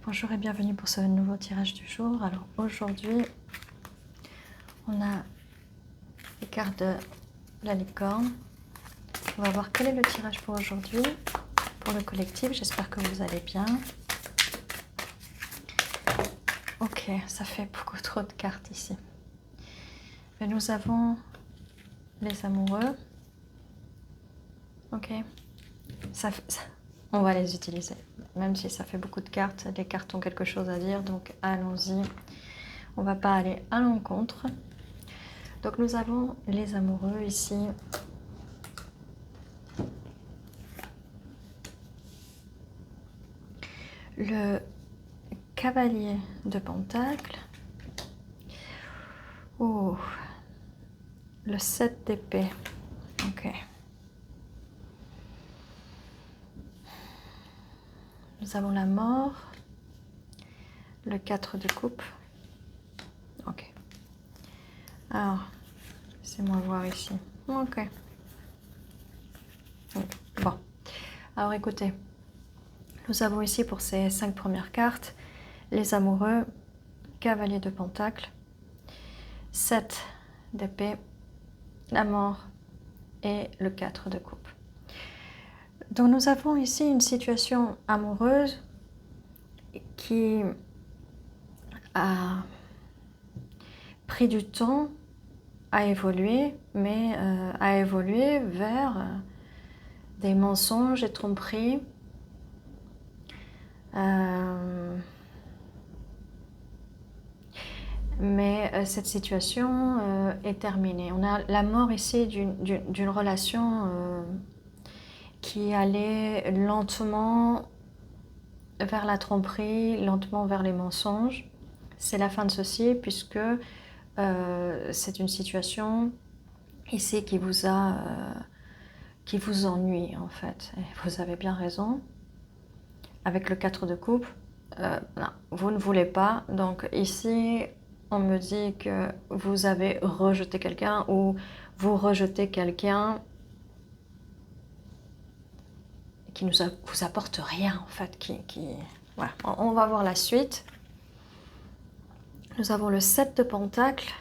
Bonjour et bienvenue pour ce nouveau tirage du jour. Alors aujourd'hui, on a les cartes de la licorne. On va voir quel est le tirage pour aujourd'hui, pour le collectif. J'espère que vous allez bien. Ok, ça fait beaucoup trop de cartes ici. Mais nous avons les amoureux. Ok, on va les utiliser. Même si ça fait beaucoup de cartes, les cartes ont quelque chose à dire, donc allons-y. On ne va pas aller à l'encontre. Donc nous avons les amoureux ici. Le cavalier de Pentacle. Oh, le 7 d'épée. Ok. Nous avons la mort. Le 4 de coupe. Ok. Alors, laissez-moi voir ici. Ok. Bon. Alors écoutez, nous avons ici pour ces 5 premières cartes, les amoureux, cavalier de Pentacle, 7 d'épée, la mort et le 4 de coupe. Donc nous avons ici une situation amoureuse qui a pris du temps à évoluer, mais à évoluer vers des mensonges et tromperies. Mais cette situation est terminée. On a la mort ici d'une relation qui allait lentement vers la tromperie, lentement vers les mensonges. C'est la fin de ceci puisque c'est une situation ici qui vous ennuie en fait. Et vous avez bien raison. Avec le 4 de coupe, non, vous ne voulez pas. Donc ici, on me dit que vous avez rejeté quelqu'un ou vous rejetez quelqu'un qui vous apporte rien en fait. Voilà. On va voir la suite. Nous avons le 7 de Pentacle.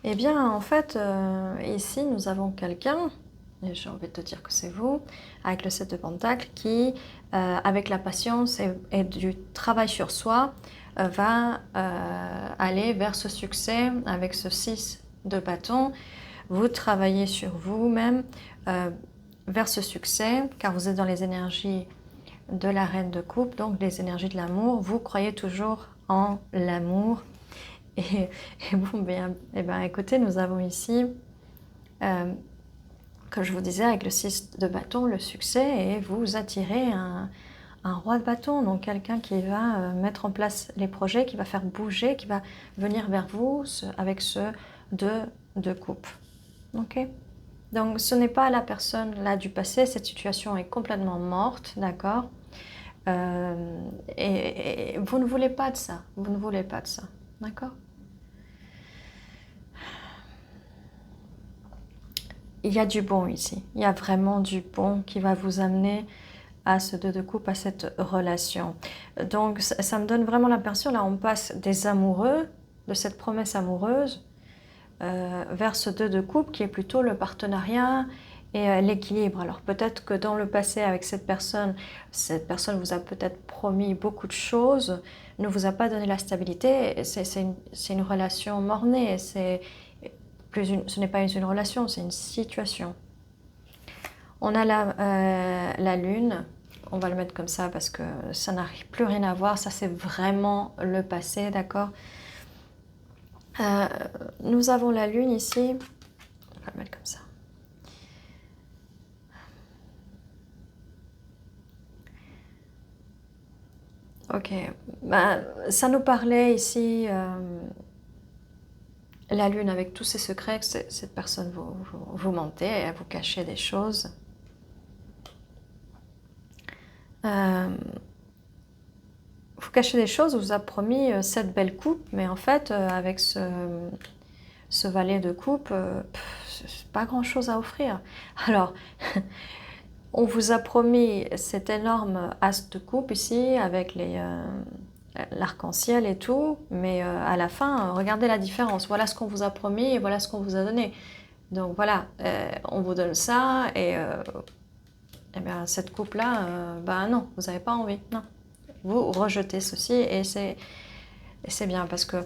Eh bien, en fait, ici, nous avons quelqu'un, et j'ai envie de te dire que c'est vous, avec le 7 de Pentacle, qui, avec la patience et du travail sur soi, va aller vers ce succès avec ce 6 de bâton. Vous travaillez sur vous-même vers ce succès, car vous êtes dans les énergies de la reine de coupe, donc les énergies de l'amour. Vous croyez toujours en l'amour. Et bon, bien, écoutez, nous avons ici, comme je vous disais, avec le 6 de bâton, le succès, et vous attirez un roi de bâton, donc quelqu'un qui va mettre en place les projets, qui va faire bouger, qui va venir vers vous avec ce 2 de coupe. Ok ? Donc ce n'est pas la personne là du passé, cette situation est complètement morte, d'accord ? Et vous ne voulez pas de ça, vous ne voulez pas de ça, d'accord ? Il y a du bon ici, il y a vraiment du bon qui va vous amener à ce 2 de coupe, à cette relation. Donc ça me donne vraiment l'impression, là on passe des amoureux, de cette promesse amoureuse, vers ce 2 de coupe qui est plutôt le partenariat et l'équilibre. Alors peut-être que dans le passé avec cette personne vous a peut-être promis beaucoup de choses, ne vous a pas donné la stabilité, c'est une relation mornée, ce n'est pas une relation, c'est une situation. On a la lune, on va le mettre comme ça parce que ça n'a plus rien à voir, ça c'est vraiment le passé, d'accord ? Nous avons la lune ici, on va le mettre comme ça. Ok, ça nous parlait ici, la lune avec tous ses secrets, que cette personne vous mentait, elle vous cachait des choses. Vous cachez des choses, vous a promis cette belle coupe, mais en fait, avec ce valet de coupe, c'est pas grand-chose à offrir. Alors, On vous a promis cet énorme as de coupe ici avec l'arc-en-ciel et tout, mais à la fin, regardez la différence. Voilà ce qu'on vous a promis et voilà ce qu'on vous a donné. Donc voilà, on vous donne ça et bien, cette coupe-là, ben non, vous n'avez pas envie, non. Vous rejetez ceci et c'est bien parce que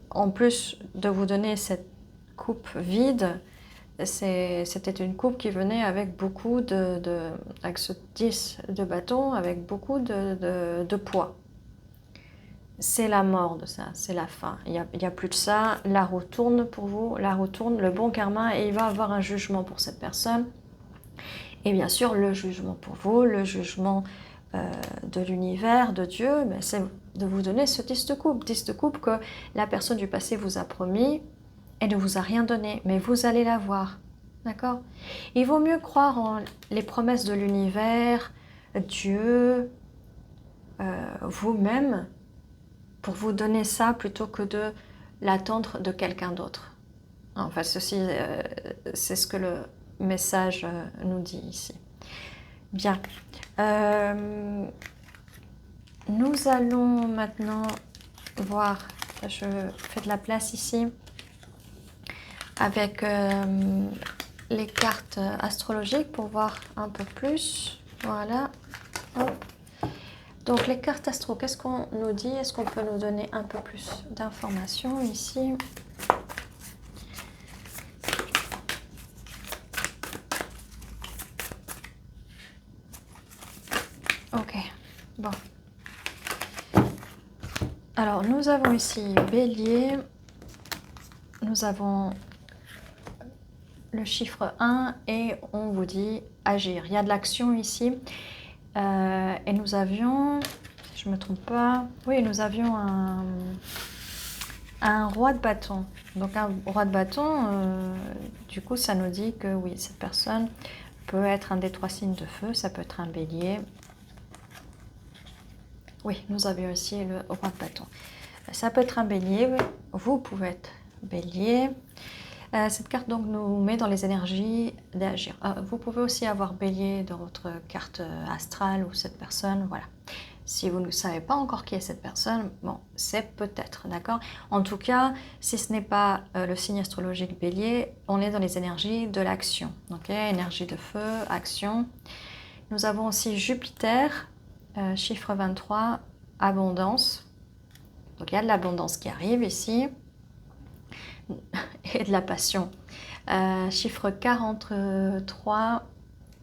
en plus de vous donner cette coupe vide, c'était une coupe qui venait avec beaucoup avec ce 10 de bâton, avec beaucoup de poids. C'est la mort de ça, c'est la fin. Il y a plus de ça, la roue tourne pour vous, la roue tourne, le bon karma, et il va avoir un jugement pour cette personne. Et bien sûr, le jugement pour vous, le jugement de l'univers, de Dieu, c'est de vous donner ce 10 de coupe. 10 de coupe que la personne du passé vous a promis et ne vous a rien donné, mais vous allez l'avoir. D'accord? Il vaut mieux croire en les promesses de l'univers, Dieu, vous-même, pour vous donner ça plutôt que de l'attendre de quelqu'un d'autre. Enfin, ceci, c'est ce que le message nous dit ici. Bien. Nous allons maintenant voir, je fais de la place ici, avec les cartes astrologiques pour voir un peu plus. Voilà. Hop. Donc les cartes astro, qu'est-ce qu'on nous dit? Est-ce qu'on peut nous donner un peu plus d'informations ici? Ok, bon. Alors nous avons ici Bélier, nous avons le chiffre 1 et on vous dit agir. Il y a de l'action ici. Et nous avions, si je ne me trompe pas, oui, nous avions un roi de bâton. Donc un roi de bâton, du coup, ça nous dit que oui, cette personne peut être un des 3 signes de feu, ça peut être un bélier. Oui, nous avions aussi le roi de bâton. Ça peut être un bélier, vous pouvez être bélier. Cette carte donc nous met dans les énergies d'agir. Vous pouvez aussi avoir bélier dans votre carte astrale ou cette personne, voilà. Si vous ne savez pas encore qui est cette personne, bon, c'est peut-être, d'accord? En tout cas, si ce n'est pas le signe astrologique bélier, on est dans les énergies de l'action, ok? Énergie de feu, action. Nous avons aussi Jupiter, chiffre 23, abondance. Donc il y a de l'abondance qui arrive ici. Et de la passion. Chiffre 43,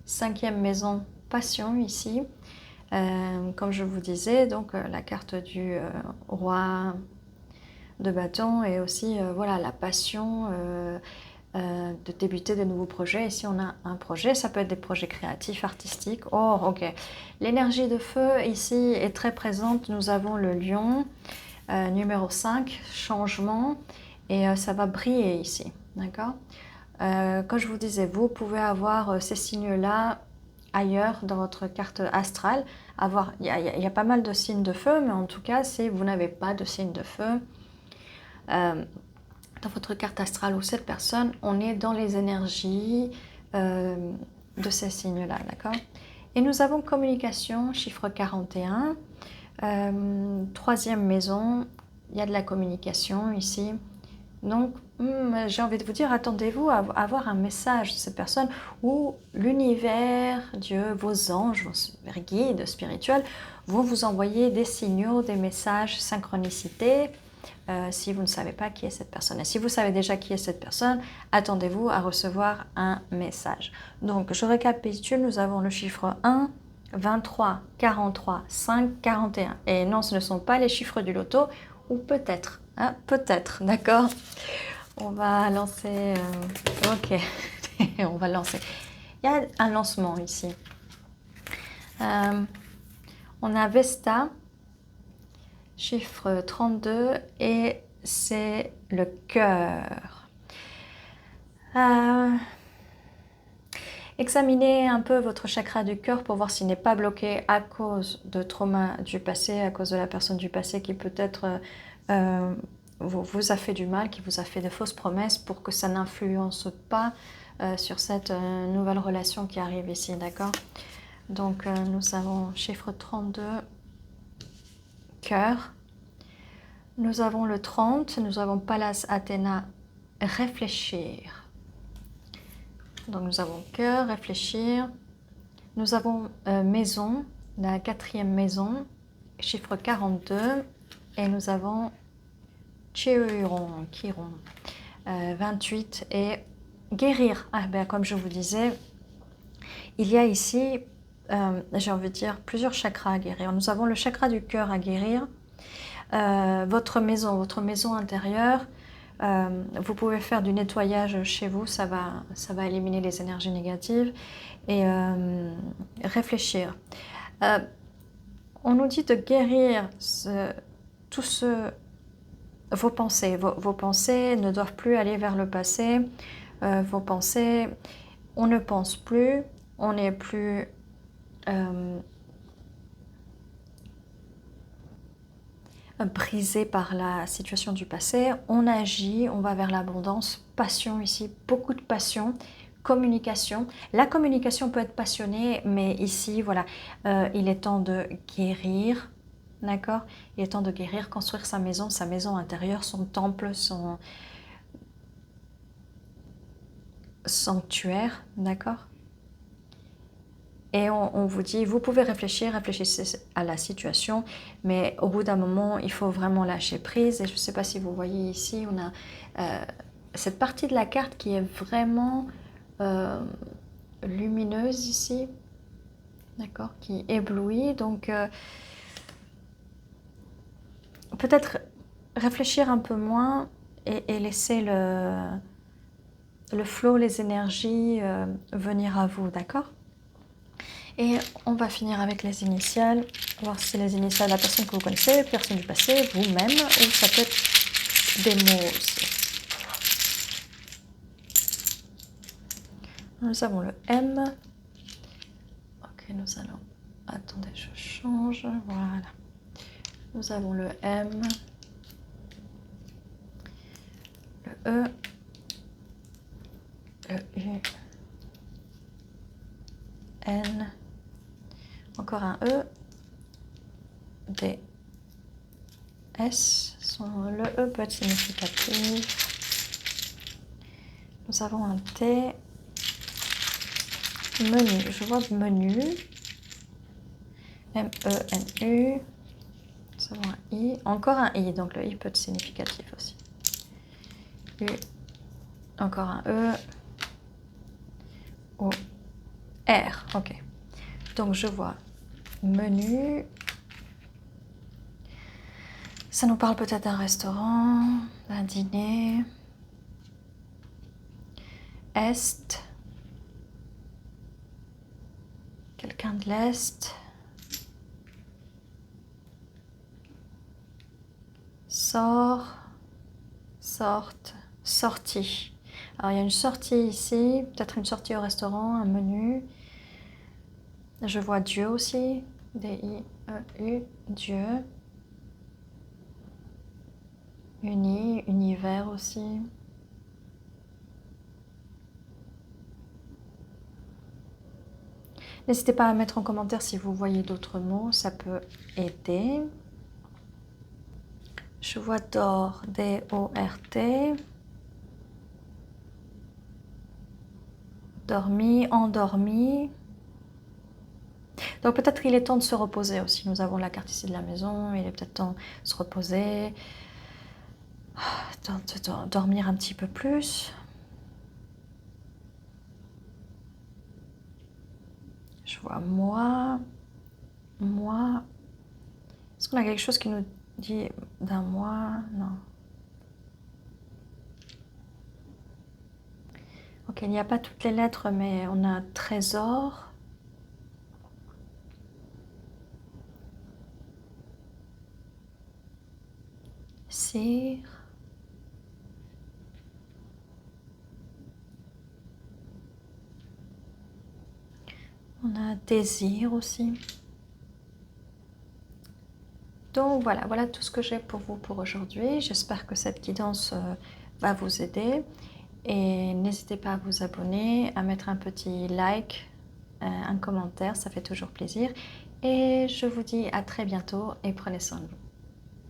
5e maison, passion ici. Comme je vous disais, donc la carte du roi de bâton et aussi voilà, la passion de débuter de nouveaux projets. Ici on a un projet, ça peut être des projets créatifs, artistiques. Oh ok, l'énergie de feu ici est très présente. Nous avons le lion, numéro 5, changement. Et ça va briller ici, d'accord? Comme je vous disais, vous pouvez avoir ces signes-là ailleurs dans votre carte astrale. Il y a pas mal de signes de feu, mais en tout cas, si vous n'avez pas de signe de feu, dans votre carte astrale ou cette personne, on est dans les énergies de ces signes-là, d'accord? Et nous avons communication, chiffre 41, 3e maison, il y a de la communication ici. Donc, j'ai envie de vous dire, attendez-vous à avoir un message de cette personne où l'univers, Dieu, vos anges, vos guides spirituels vont vous envoyer des signaux, des messages, synchronicité, si vous ne savez pas qui est cette personne. Et si vous savez déjà qui est cette personne, attendez-vous à recevoir un message. Donc, je récapitule, nous avons le chiffre 1, 23, 43, 5, 41. Et non, ce ne sont pas les chiffres du loto, ou peut-être. Ah, peut-être, d'accord. On va lancer... ok, on va lancer. Il y a un lancement ici. On a Vesta, chiffre 32, et c'est le cœur. Examinez un peu votre chakra du cœur pour voir s'il n'est pas bloqué à cause de trauma du passé, à cause de la personne du passé qui peut-être... vous a fait du mal, qui vous a fait de fausses promesses pour que ça n'influence pas sur cette nouvelle relation qui arrive ici, d'accord? Donc, nous avons chiffre 32, cœur. Nous avons le 30, nous avons Pallas Athéna, réfléchir. Donc, nous avons cœur, réfléchir. Nous avons maison, la 4e maison, chiffre 42. Et nous avons Chiron, 28 et guérir. Ah, ben, comme je vous disais, il y a ici, j'ai envie de dire, plusieurs chakras à guérir. Nous avons le chakra du cœur à guérir. Votre maison intérieure, vous pouvez faire du nettoyage chez vous, ça va éliminer les énergies négatives et réfléchir. On nous dit de guérir vos pensées. Vos pensées ne doivent plus aller vers le passé. Vos pensées, on ne pense plus, on n'est plus brisé par la situation du passé. On agit, on va vers l'abondance, passion ici, beaucoup de passion. Communication. La communication peut être passionnée, mais ici, voilà, il est temps de guérir, d'accord? Il est temps de guérir, construire sa maison intérieure, son temple, son sanctuaire, d'accord? Et on vous dit, vous pouvez réfléchissez à la situation, mais au bout d'un moment, il faut vraiment lâcher prise. Et je ne sais pas si vous voyez ici, on a cette partie de la carte qui est vraiment lumineuse ici, d'accord, qui éblouit. Donc, peut-être réfléchir un peu moins et laisser le flow, les énergies venir à vous, d'accord? Et on va finir avec les initiales, voir si les initiales de la personne que vous connaissez, personne du passé, vous-même, ou ça peut être des mots aussi. Nous avons le M. Ok, nous allons... Attendez, je change. Voilà. Nous avons le M. Le E. Le U. N. Encore un E. D. S. Le E peut être significatif. Nous avons un T. Menu. Je vois menu. M-E-N-U. Nous avons un I. Encore un I. Donc le I peut être significatif aussi. U. Encore un E. O. R. Ok. Donc je vois menu. Ça nous parle peut-être d'un restaurant, d'un dîner. Est. Quelqu'un de l'Est. Sort. Sorte. Sortie. Alors il y a une sortie ici, peut-être une sortie au restaurant, un menu. Je vois Dieu aussi. D-I-E-U. Dieu. Uni, univers aussi. N'hésitez pas à mettre en commentaire si vous voyez d'autres mots, ça peut aider. Je vois d'or, D-O-R-T. Dormi, endormi. Donc peut-être il est temps de se reposer aussi. Nous avons la carte ici de la maison, il est peut-être temps de se reposer. Temps de dormir un petit peu plus. Je vois moi. Est-ce qu'on a quelque chose qui nous dit d'un mois? Non. Ok, il n'y a pas toutes les lettres, mais on a trésor. Cire. On a désir aussi. Donc voilà tout ce que j'ai pour vous pour aujourd'hui. J'espère que cette guidance va vous aider. Et n'hésitez pas à vous abonner, à mettre un petit like, un commentaire, ça fait toujours plaisir. Et je vous dis à très bientôt et prenez soin de vous.